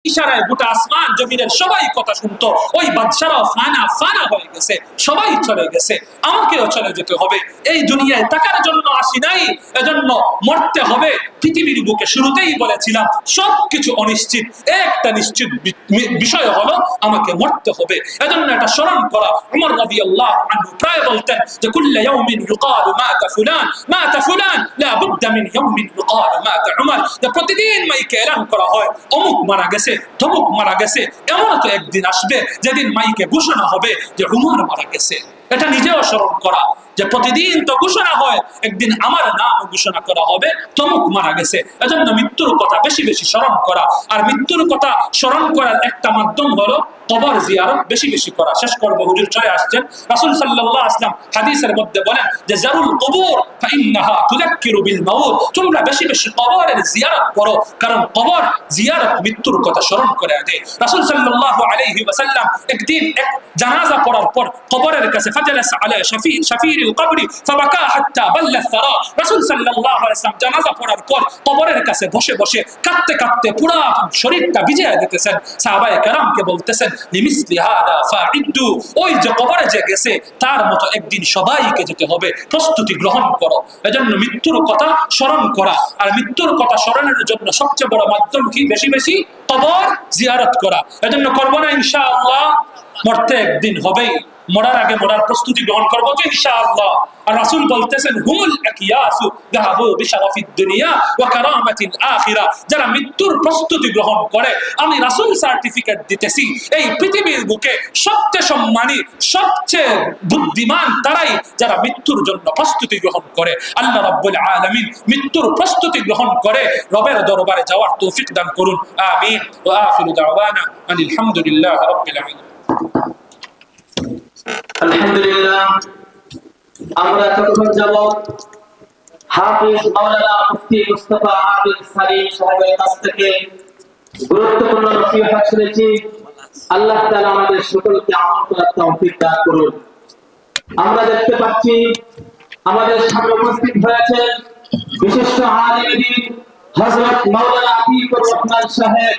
ইশারায় গোটা আসমান জমিনের সবাই কথা শুনতো। ওই বাদশারাও ফানা ফানা হয়ে গেছে, সবাই চলে গেছে, আমাকেও চলে যেতে হবে। এই দুনিয়ায় টাকার জন্য আসি নাই, এজন্য মরতে হবে। পৃথিবীর বুকে শুরুতেই বলেছিলাম সবকিছু অনিশ্চিত, একটা নিশ্চিত বিষয় হলো আমাকে মরতে হবে। এজন্য এটা স্মরণ করা। উমর রাদিয়াল্লাহু আনহু প্রায় বলতেন যে কুল্লা ইয়াউমিন ইউকালু মাতা ফুলান মাতা ফুলান লা বুদ্দা মিন ইয়াউমিন ইউকালু মাতা উমর। যে প্রতিদিন মাইকে এলান করা হয় অমুক মারা গেছে, তমুক মারা গেছে। এমন তো একদিন আসবে যেদিন মাইকে ঘোষণা হবে যে উমর মারা গেছে। এটা নিজেও স্মরণ করা যে প্রতিদিন তো ঘোষণা হয়, একদিন আমার নাম ঘোষণা করা হবে তমুক মারা গেছে। এজন্য মৃত্যুর কথা বেশি বেশি স্মরণ করা। আর মৃত্যুর কথা স্মরণ করার একটা মাধ্যম হলো কবর জিয়ারত বেশি বেশি করা। শেষ করব, হুজুর চলে আসছেন। রাসূল সাল্লাল্লাহু আলাইহি ওয়াসাল্লাম হাদিসের মধ্যে বলেন যে জারুল কুবুর ফাইন্নাহা তুযাক্কিরু বিল মাউত। তোমরা বেশি বেশি কবরের জিয়ারত করো, কারণ কবর জিয়ারত মৃত্যুর কথা স্মরণ করে দেয়। রাসূল সাল্লাল্লাহু আলাইহি ওয়াসাল্লাম একদিন এক জানাজা পড়ার পর কবরের কাছে ফাজালাস আলা শাফিরিল কবরি ফাবাকা হাত্তা বাল্লা সারা। রাসূল সাল্লাল্লাহু আলাইহি ওয়াসাল্লাম জানাজা পড়ার পর কবরের কাছে বসে বসে কাঁদতে কাঁদতে পুরো শরীরটা ভিজিয়ে দিতেছেন। সাহাবায়ে কেরামকে বলতেছেন লিমিসলি হাদা ফাইদু, ওই যে কবরে যে গেছে তার মতো একদিন সবাইকে যেতে হবে, প্রস্তুতি গ্রহণ করো। এজন্য মৃত্যুর কথা স্মরণ করা। আর মৃত্যুর কথা স্মরণের জন্য সবচেয়ে বড় মাধ্যম কি? বেশি বেশি কবর জিয়ারত করা। এজন্য করব না ইনশাআল্লাহ? মরতে একদিন হবেই, মরার আগে মরার প্রস্তুতি গ্রহণ করবো তো ইনশাআল্লাহ। আর রাসূল বলতেছেন হুমুল আকিয়াসু যাহাবু বিশারাফিদ দুনিয়া ওয়া কারামাতিল আখিরা। যারা মৃত্যুর প্রস্তুতি গ্রহণ করে, আমি রাসূল সার্টিফিকেট দিতেছি এই পৃথিবীর বুকে সবচেয়ে সম্মানী, সবচেয়ে বুদ্ধিমান তারাই যারা মৃত্যুর জন্য প্রস্তুতি গ্রহণ করে। আল্লাহ রাব্বুল আলামিন মৃত্যুর প্রস্তুতি গ্রহণ করে রবের দরবারে যাওয়ার তৌফিক দান করুন। আমিন। ওয়া আখিরু দাওয়ানা আনিল হামদুলিল্লাহি রাব্বিল আলামিন। আলহামদুলিল্লাহ, আমরা এতক্ষণ যাবত হাফিজ মাওলানা মুফতি মুস্তাফা হাফিজ সালিম সাহেবের কাছ থেকে গুরুত্বপূর্ণ নসিহত শুনেছি। আল্লাহ তাআলা আমাদের সকলকে আমল করার তৌফিক দান করুন। আমরা দেখতে পাচ্ছি আমাদের সামনে উপস্থিত হয়েছেন বিশিষ্ট আলেম দ্বীন হযরত মাওলানা আতিকুর রহমান সাহেব।